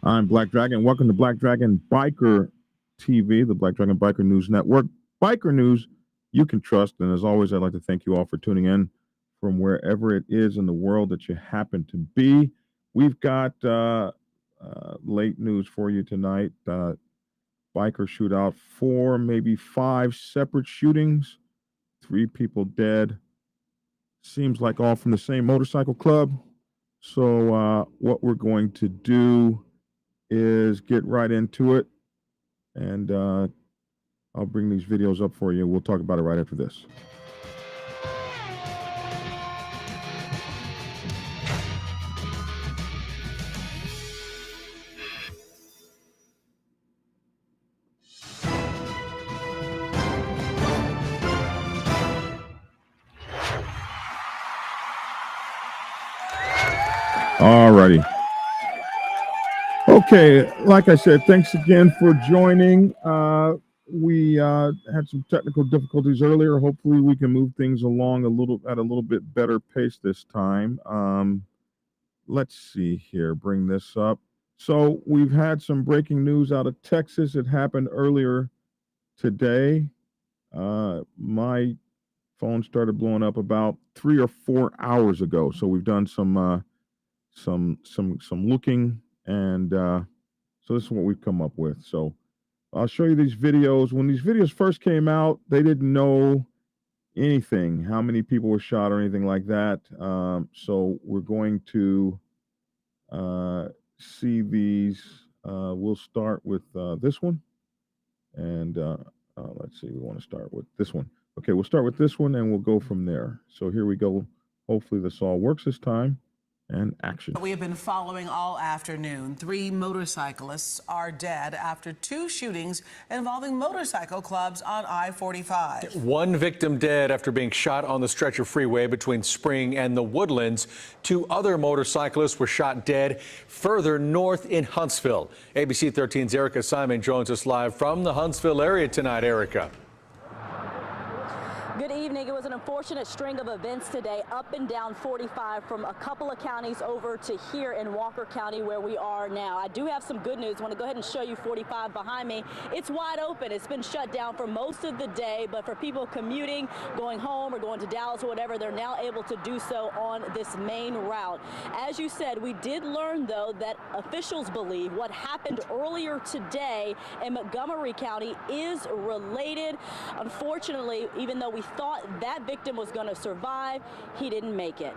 I'm Black Dragon. Welcome to Black Dragon Biker TV, the Black Dragon Biker News Network. Biker news you can trust. And as always, I'd like to thank you all for tuning in from wherever it is in the world that you happen to be. We've got late news for you tonight. Biker shootout, 4, maybe 5 separate shootings, 3 people dead. Seems like all from the same motorcycle club. So what we're going to do is get right into it, and I'll bring these videos up for you. We'll talk about it right after this. Alrighty. Okay, like I said, thanks again for joining. We had some technical difficulties earlier. Hopefully, we can move things along at a little bit better pace this time. Let's see here. Bring this up. So we've had some breaking news out of Texas. It happened earlier today. My phone started blowing up about 3 or 4 hours ago. So we've done some looking, and so this is what we've come up with. So I'll show you these videos. When these videos first came out, they didn't know anything, how many people were shot or anything like that. So we're going to see these. We'll start with this one, and let's see. We want to start with this one. Okay, we'll start with this one, and we'll go from there. So here we go. Hopefully this all works this time. And action. We have been following all afternoon. 3 motorcyclists are dead after 2 shootings involving motorcycle clubs on I-45. 1 victim dead after being shot on the Stretcher Freeway between Spring and the Woodlands. 2 other motorcyclists were shot dead further north in Huntsville. ABC 13's Erica Simon joins us live from the Huntsville area tonight. Erica. Good evening. It was an unfortunate string of events today up and down 45 from a couple of counties over to here in Walker County where we are now. I do have some good news. I want to go ahead and show you 45 behind me. It's wide open. It's been shut down for most of the day, but for people commuting, going home or going to Dallas or whatever, they're now able to do so on this main route. As you said, we did learn, though, that officials believe what happened earlier today in Montgomery County is related. Unfortunately, even though we thought that victim was going to survive, he didn't make it.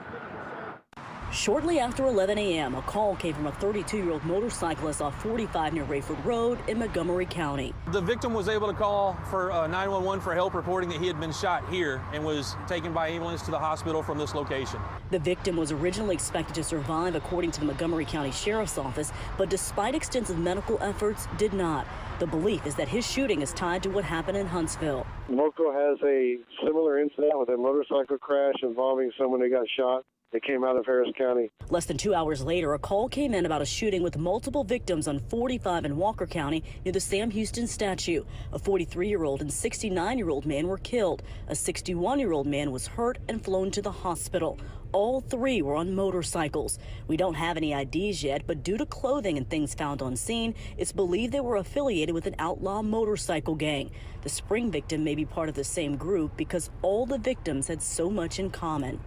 Shortly after 11 a.m., a call came from a 32-year-old motorcyclist off 45 near Rayford Road in Montgomery County. The victim was able to call for 911 for help, reporting that he had been shot here and was taken by ambulance to the hospital from this location. The victim was originally expected to survive, according to the Montgomery County Sheriff's Office, but despite extensive medical efforts, did not. The belief is that his shooting is tied to what happened in Huntsville. Moco has a similar incident with a motorcycle crash involving someone who got shot. They came out of Harris County. Less than 2 hours later, a call came in about a shooting with multiple victims on 45 in Walker County near the Sam Houston statue. A 43-year-old and 69-year-old man were killed. A 61-year-old man was hurt and flown to the hospital. All 3 were on motorcycles. We don't have any IDs yet, but due to clothing and things found on scene, it's believed they were affiliated with an outlaw motorcycle gang. The Spring victim may be part of the same group because all the victims had so much in common.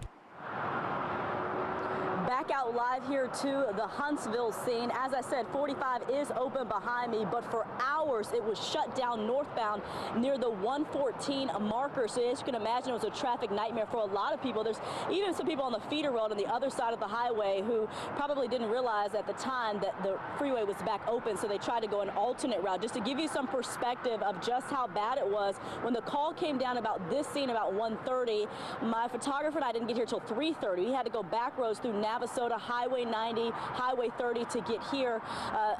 Back out live here to the Huntsville scene. As I said, 45 is open behind me, but for hours it was shut down northbound near the 114 marker. So as you can imagine, it was a traffic nightmare for a lot of people. There's even some people on the feeder road on the other side of the highway who probably didn't realize at the time that the freeway was back open, so they tried to go an alternate route. Just to give you some perspective of just how bad it was, when the call came down about this scene about 1:30, my photographer and I didn't get here till 3:30. We had to go back roads through Navasota, Highway 90, Highway 30 to get here.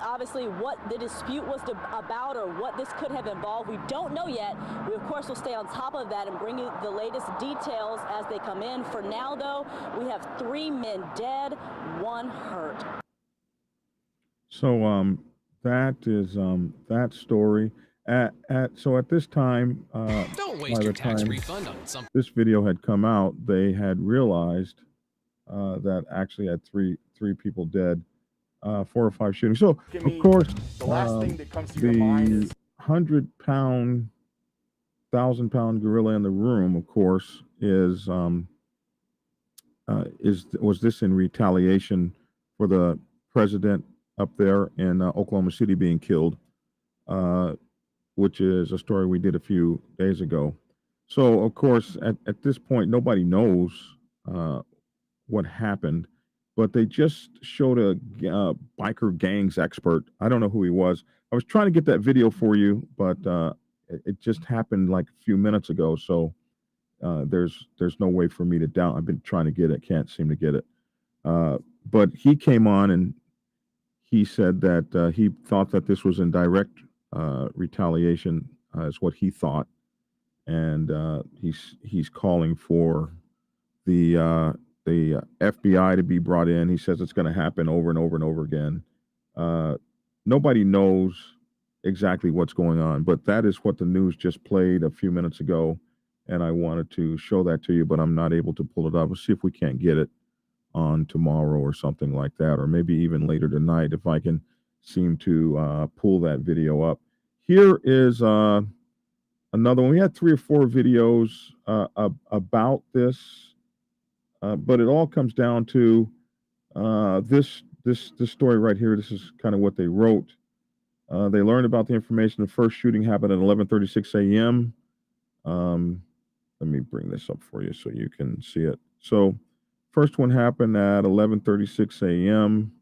Obviously, what the dispute was about or what this could have involved, we don't know yet. We, of course, will stay on top of that and bring you the latest details as they come in. For now, though, we have 3 men dead, 1 hurt. So that is that story. So at this time, don't waste your tax refund on something. This video had come out, they had realized that actually had three people dead. 4 or 5 shootings. So, of course, the last thing that comes to your mind is 100-pound, 1,000-pound gorilla in the room, of course, was this in retaliation for the president up there in Oklahoma City being killed, which is a story we did a few days ago. So, of course, at this point, nobody knows what happened, but they just showed a biker gangs expert. I don't know who he was. I was trying to get that video for you, but it just happened like a few minutes ago. So there's no way for me to doubt. I've been trying to get it, can't seem to get it. But he came on and he said that he thought that this was in direct retaliation, is what he thought, and he's calling for the FBI to be brought in. He says it's going to happen over and over and over again. Nobody knows exactly what's going on, but that is what the news just played a few minutes ago, and I wanted to show that to you, but I'm not able to pull it up. We'll see if we can't get it on tomorrow or something like that, or maybe even later tonight if I can seem to pull that video up. Here is another one. We had 3 or 4 videos about this. But it all comes down to this story right here. This is kind of what they wrote. They learned about the information. The first shooting happened at 11:36 a.m. Let me bring this up for you so you can see it. So, first one happened at 11:36 a.m.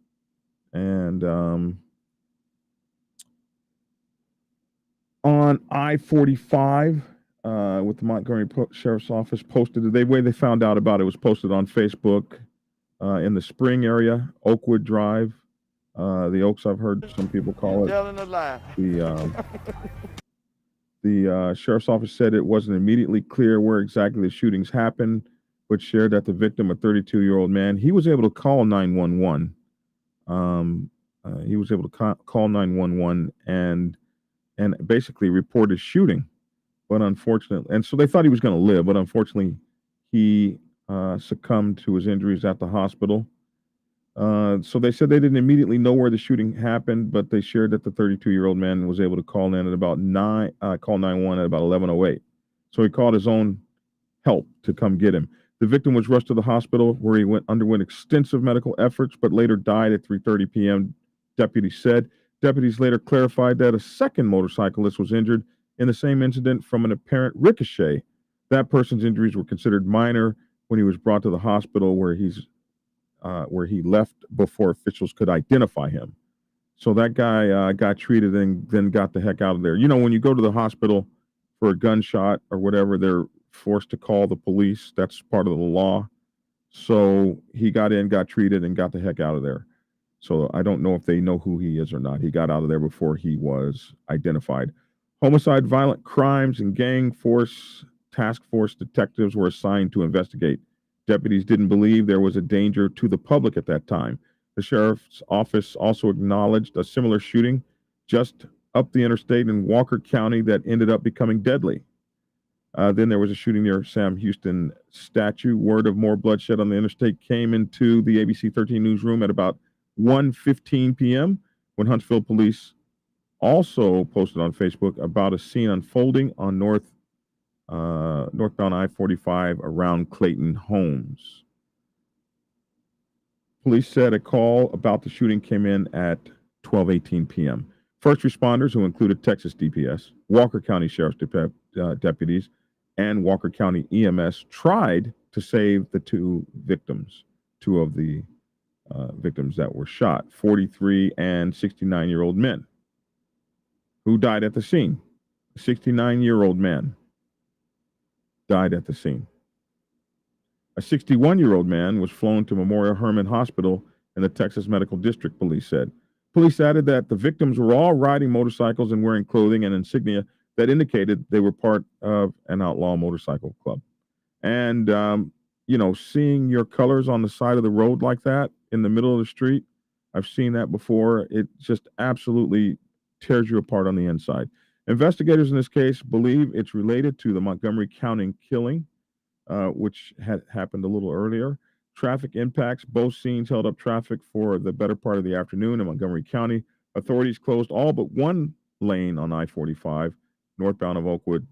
and on I-45. With the Montgomery Sheriff's Office posted. The way they found out about it was posted on Facebook in the Spring area, Oakwood Drive. The Oaks, I've heard some people call it. telling a lie. The Sheriff's Office said it wasn't immediately clear where exactly the shootings happened, but shared that the victim, a 32-year-old man, he was able to call 911. He was able to call 911 and basically report his shooting. But unfortunately, and so they thought he was going to live, but unfortunately, he succumbed to his injuries at the hospital. So they said they didn't immediately know where the shooting happened, but they shared that the 32-year-old man was able to call in at about 911 at about 11:08. So he called his own help to come get him. The victim was rushed to the hospital where he underwent extensive medical efforts, but later died at 3:30 p.m. Deputies said. Deputies later clarified that a second motorcyclist was injured in the same incident from an apparent ricochet. That person's injuries were considered minor when he was brought to the hospital where he left before officials could identify him. So that guy got treated and then got the heck out of there. You know, when you go to the hospital for a gunshot or whatever, they're forced to call the police. That's part of the law. So he got in, got treated, and got the heck out of there. So I don't know if they know who he is or not. He got out of there before he was identified. Homicide, violent crimes, and gang force task force detectives were assigned to investigate. Deputies didn't believe there was a danger to the public at that time. The sheriff's office also acknowledged a similar shooting just up the interstate in Walker County that ended up becoming deadly. Then there was a shooting near Sam Houston statue. Word of more bloodshed on the interstate came into the ABC 13 newsroom at about 1:15 p.m. when Huntsville police also posted on Facebook about a scene unfolding on northbound I-45 around Clayton Homes. Police said a call about the shooting came in at 12:18 p.m. First responders, who included Texas DPS, Walker County Sheriff's deputies, and Walker County EMS, tried to save the two of the victims that were shot, 43 and 69-year-old men who died at the scene. A 69-year-old man died at the scene. A 61-year-old man was flown to Memorial Hermann Hospital in the Texas Medical District, police said. Police added that the victims were all riding motorcycles and wearing clothing and insignia that indicated they were part of an outlaw motorcycle club. And, seeing your colors on the side of the road like that in the middle of the street, I've seen that before. It just absolutely tears you apart on the inside. Investigators in this case believe it's related to the Montgomery County killing, which had happened a little earlier. traffic impacts. Both scenes held up traffic for the better part of the afternoon in Montgomery County. Authorities closed all but one lane on I-45 northbound of Oakwood,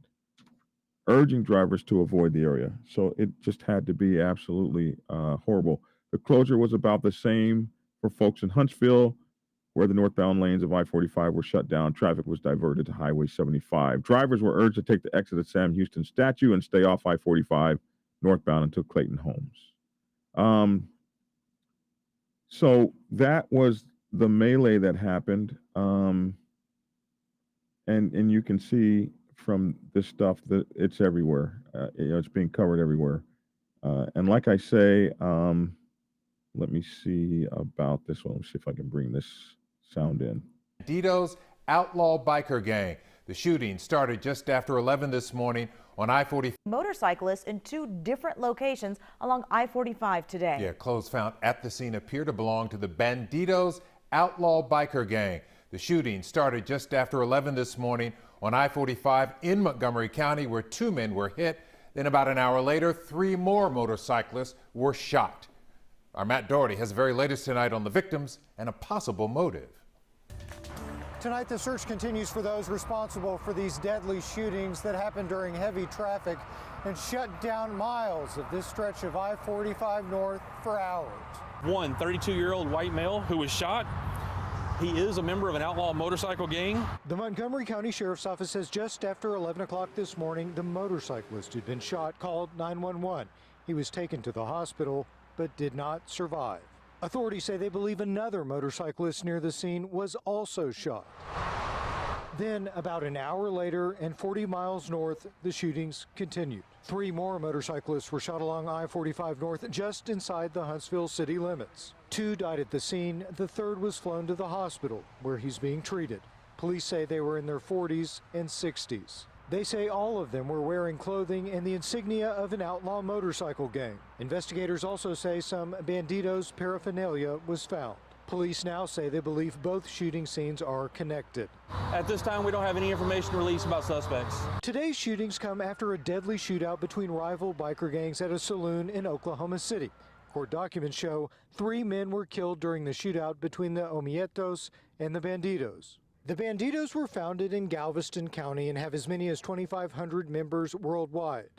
urging drivers to avoid the area. So it just had to be absolutely horrible. The closure was about the same for folks in Huntsville, where the northbound lanes of I-45 were shut down. Traffic was diverted to Highway 75. Drivers were urged to take the exit at Sam Houston Statue and stay off I-45 northbound until Clayton Homes. So that was the melee that happened. And you can see from this stuff that it's everywhere. It's being covered everywhere. And like I say, let me see about this one. Let me see if I can bring this sound in. Bandidos outlaw biker gang. The shooting started just after 11 this morning on I-45. Motorcyclists in two different locations along I-45 today. Yeah, clothes found at the scene appear to belong to the Bandidos outlaw biker gang. The shooting started just after 11 this morning on I-45 in Montgomery County, where two men were hit. Then about an hour later, three more motorcyclists were shot. Our Matt Doherty has the very latest tonight on the victims and a possible motive. Tonight, the search continues for those responsible for these deadly shootings that happened during heavy traffic and shut down miles of this stretch of I-45 North for hours. One 32-year-old white male who was shot. He is a member of an outlaw motorcycle gang. The Montgomery County Sheriff's Office says just after 11 o'clock this morning, the motorcyclist who'd been shot called 911. He was taken to the hospital, but did not survive. Authorities say they believe another motorcyclist near the scene was also shot. Then, about an hour later and 40 miles north, the shootings continued. Three more motorcyclists were shot along I-45 North just inside the Huntsville city limits. Two died at the scene. The third was flown to the hospital, where he's being treated. Police say they were in their 40s and 60s. They say all of them were wearing clothing and the insignia of an outlaw motorcycle gang. Investigators also say some Bandidos paraphernalia was found. Police now say they believe both shooting scenes are connected. At this time, we don't have any information released about suspects. Today's shootings come after a deadly shootout between rival biker gangs at a saloon in Oklahoma City. Court documents show 3 men were killed during the shootout between the Omietos and the Bandidos. The Bandidos were founded in Galveston County and have as many as 2,500 members worldwide.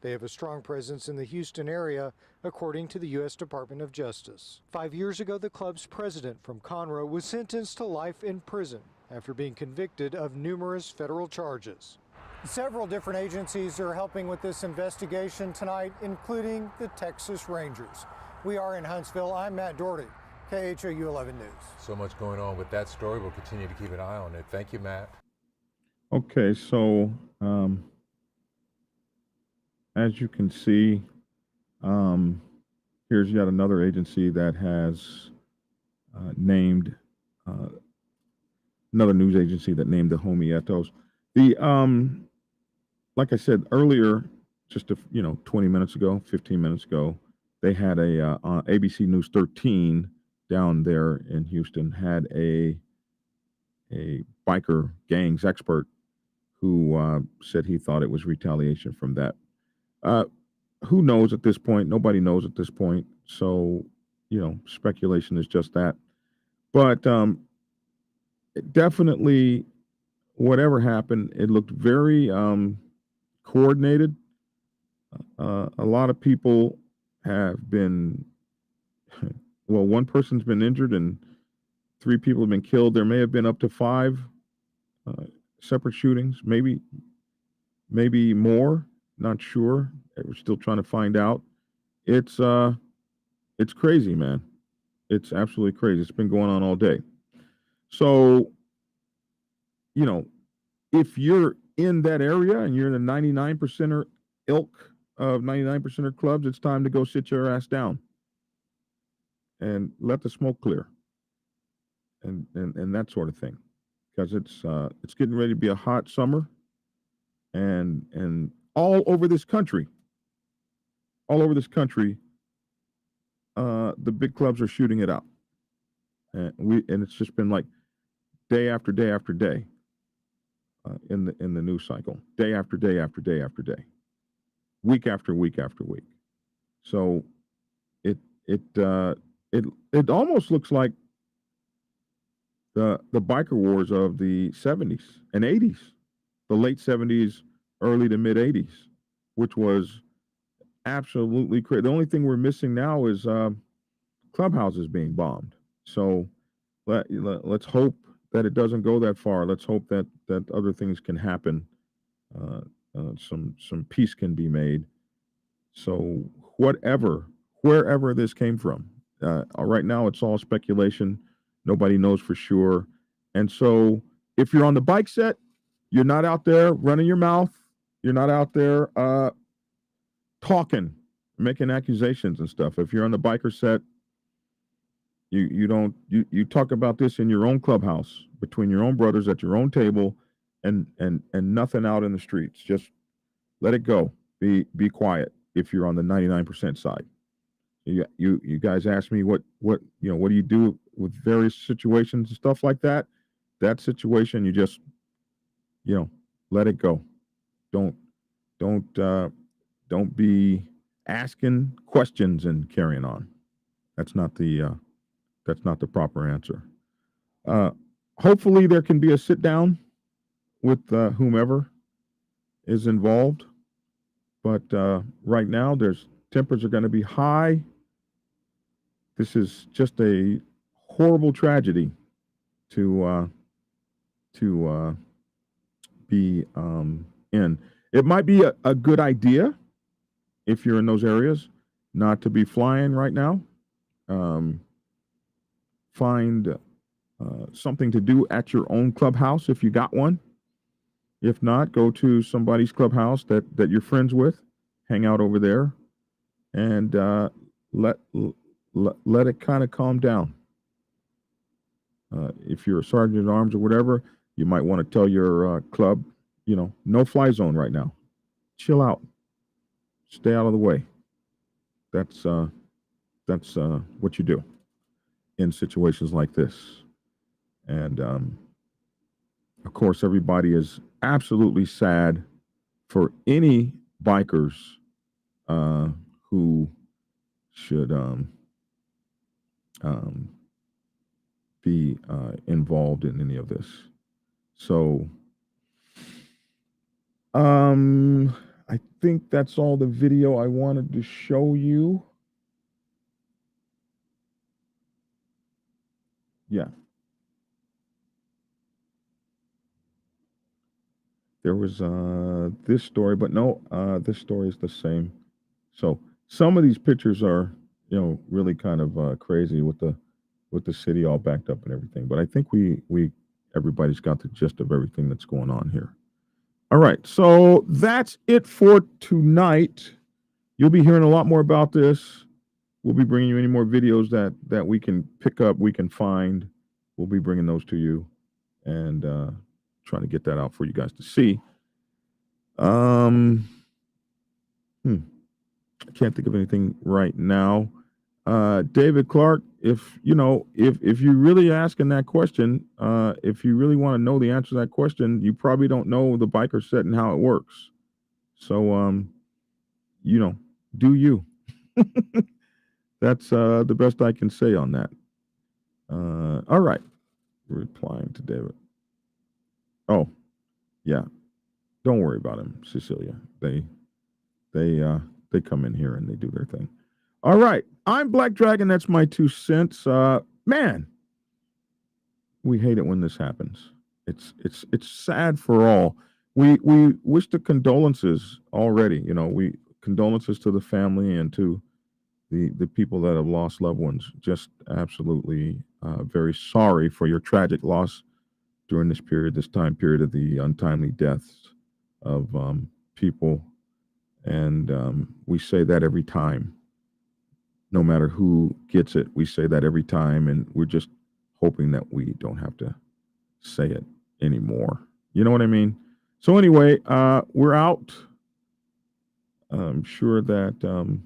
They have a strong presence in the Houston area, according to the U.S. Department of Justice. 5 years ago, the club's president from Conroe was sentenced to life in prison after being convicted of numerous federal charges. Several different agencies are helping with this investigation tonight, including the Texas Rangers. We are in Huntsville. I'm Matt Doherty, KHOU 11 News. So much going on with that story. We'll continue to keep an eye on it. Thank you, Matt. Okay, so as you can see, here's yet another agency that has named another news agency that named the Homietos. The like I said earlier, just 20 minutes ago, 15 minutes ago, they had a ABC News 13 down there in Houston had a biker gangs expert who said he thought it was retaliation from that. Who knows at this point? Nobody knows at this point. So, speculation is just that. But definitely, whatever happened, it looked very coordinated. A lot of people have been, well, one person's been injured and 3 people have been killed. There may have been up to 5 separate shootings, maybe more. Not sure. We're still trying to find out. It's crazy, man. It's absolutely crazy. It's been going on all day. So, if you're in that area and you're in the 99%er ilk of 99%er clubs, it's time to go sit your ass down and let the smoke clear and that sort of thing, because it's getting ready to be a hot summer and all over this country, the big clubs are shooting it out, and it's just been like day after day after day in the news cycle, day after day after day after day, week after week after week. So it almost looks like the biker wars of the 70s and 80s, the late 70s, early to mid 80s, which was absolutely crazy. The only thing we're missing now is clubhouses being bombed. So let's hope that it doesn't go that far. Let's hope that other things can happen. Some peace can be made. So wherever this came from, right now it's all speculation. Nobody knows for sure. And so if you're on the bike set, you're not out there running your mouth. You're not out there talking, making accusations and stuff. If you're on the biker set, you talk about this in your own clubhouse between your own brothers at your own table, and nothing out in the streets. Just let it go. Be quiet if you're on the 99% side. You guys ask me what do you do with various situations and stuff like that. That situation, you just let it go. Don't be asking questions and carrying on. That's not the proper answer. Hopefully there can be a sit down with whomever is involved. But right now, tempers are going to be high. This is just a horrible tragedy to be in. It might be a good idea if you're in those areas not to be flying right now. Find something to do at your own clubhouse if you got one. If not, go to somebody's clubhouse that you're friends with, hang out over there, and let it kind of calm down. If you're a sergeant at arms or whatever, you might want to tell your club, no fly zone right now. Chill out. Stay out of the way. That's what you do in situations like this. And of course, everybody is absolutely sad for any bikers who should be involved in any of this. So I think that's all the video I wanted to show you. Yeah. There was this story, but no, this story is the same. So some of these pictures are, really kind of crazy with the city all backed up and everything. But I think everybody's got the gist of everything that's going on here. All right, so that's it for tonight. You'll be hearing a lot more about this. We'll be bringing you any more videos that we can pick up, we can find. We'll be bringing those to you and trying to get that out for you guys to see. I can't think of anything right now. David Clark, if you're really asking that question, if you really want to know the answer to that question, you probably don't know the biker set and how it works. So, do you? That's the best I can say on that. All right. Replying to David. Oh, yeah. Don't worry about him, Cecilia. They come in here and they do their thing. All right. I'm Black Dragon. That's my 2 cents. Man, we hate it when this happens. It's sad for all. We wish the condolences already. We condolences to the family and to the people that have lost loved ones. Just absolutely very sorry for your tragic loss during this time period of the untimely deaths of people. And we say that every time. No matter who gets it, we say that every time, and we're just hoping that we don't have to say it anymore. You know what I mean? So anyway, we're out. I'm sure that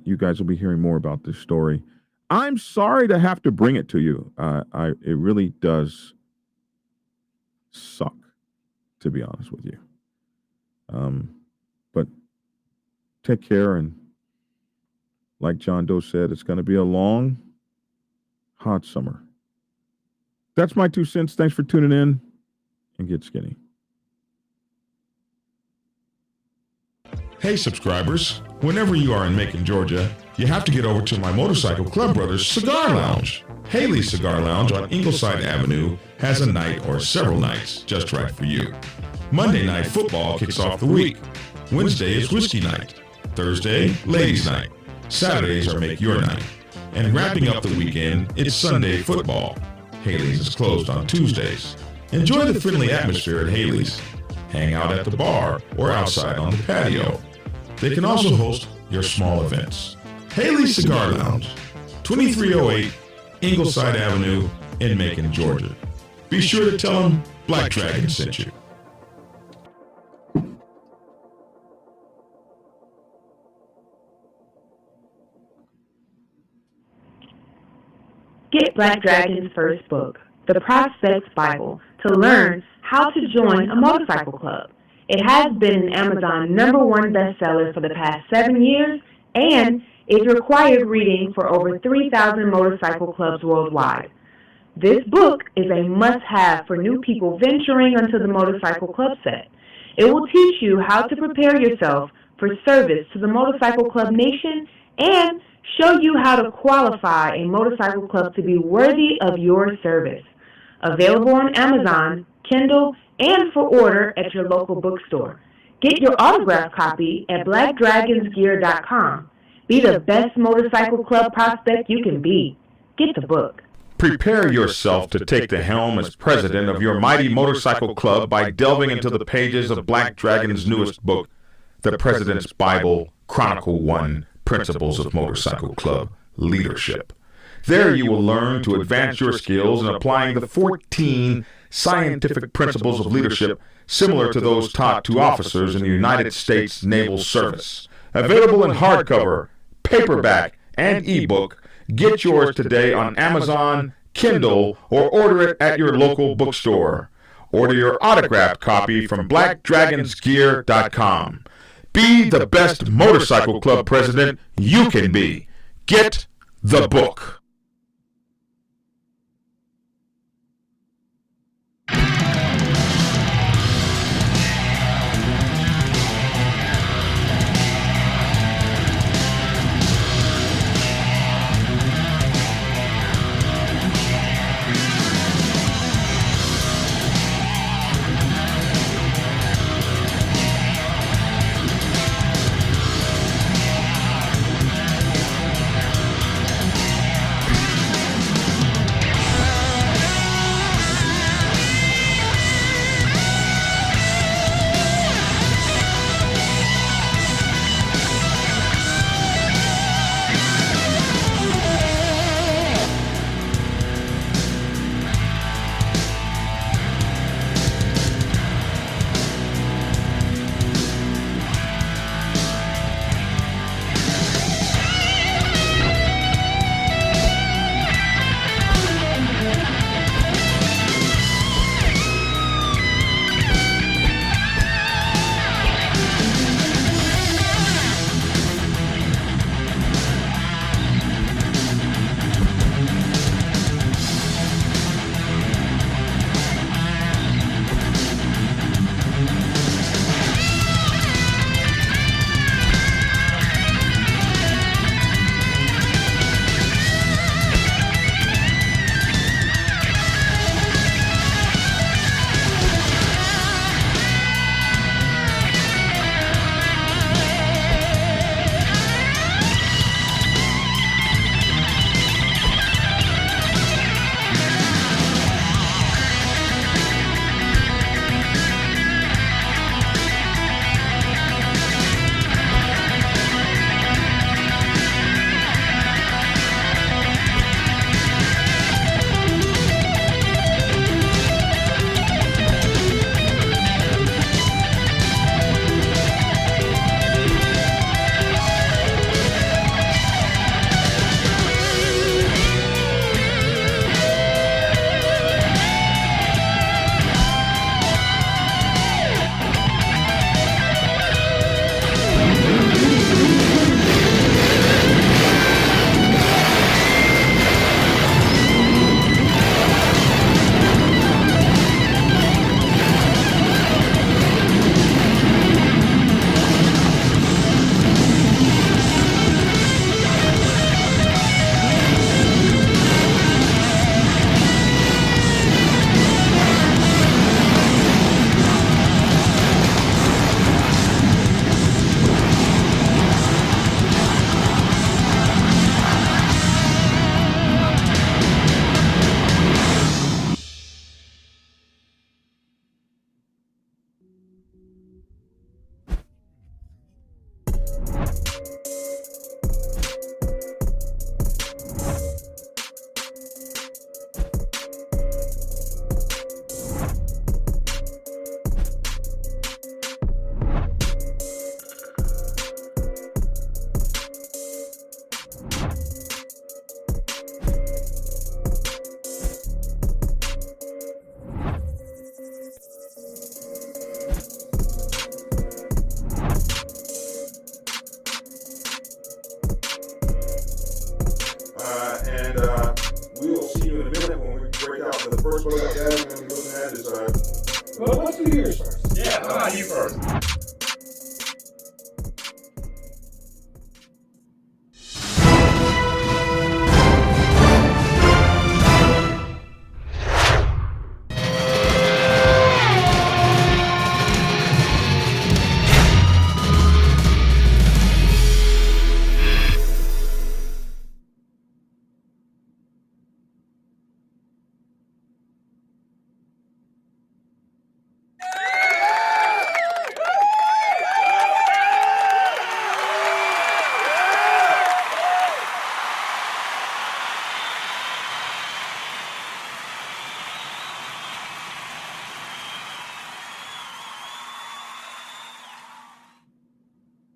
you guys will be hearing more about this story. I'm sorry to have to bring it to you. It really does suck, to be honest with you. But take care and Like John Doe said, it's going to be a long, hot summer. That's my 2 cents. Thanks for tuning in, and get skinny. Hey subscribers, whenever you are in Macon, Georgia, you have to get over to my Motorcycle Club Brothers Cigar Lounge. Haley's Cigar Lounge on Ingleside Avenue has a night or several nights just right for you. Monday night football kicks off the week. Wednesday is whiskey night. Thursday, ladies night. Saturdays are make your night. And wrapping up the weekend, it's Sunday football. Haley's is closed on Tuesdays. Enjoy the friendly atmosphere at Haley's. Hang out at the bar or outside on the patio. They can also host your small events. Haley's Cigar Lounge, 2308 Ingleside Avenue in Macon, Georgia. Be sure to tell them Black Dragon sent you. Get Black Dragon's first book, The Prospects Bible, to learn how to join a motorcycle club. It has been an Amazon #1 bestseller for the past 7 years and is required reading for over 3,000 motorcycle clubs worldwide. This book is a must-have for new people venturing into the motorcycle club set. It will teach you how to prepare yourself for service to the motorcycle club nation and show you how to qualify a motorcycle club to be worthy of your service. Available on Amazon, Kindle, and for order at your local bookstore. Get your autographed copy at blackdragonsgear.com. Be the best motorcycle club prospect you can be. Get the book. Prepare yourself to take the helm as president of your mighty motorcycle club by delving into the pages of Black Dragon's newest book, The President's Bible, Chronicle 1, Principles of Motorcycle Club Leadership. There you will learn to advance your skills in applying the 14 scientific principles of leadership similar to those taught to officers in the United States Naval Service. Available in hardcover, paperback, and ebook. Get yours today on Amazon, Kindle, or order it at your local bookstore. Order your autographed copy from blackdragonsgear.com. Be the best motorcycle club president you can be. Get the book.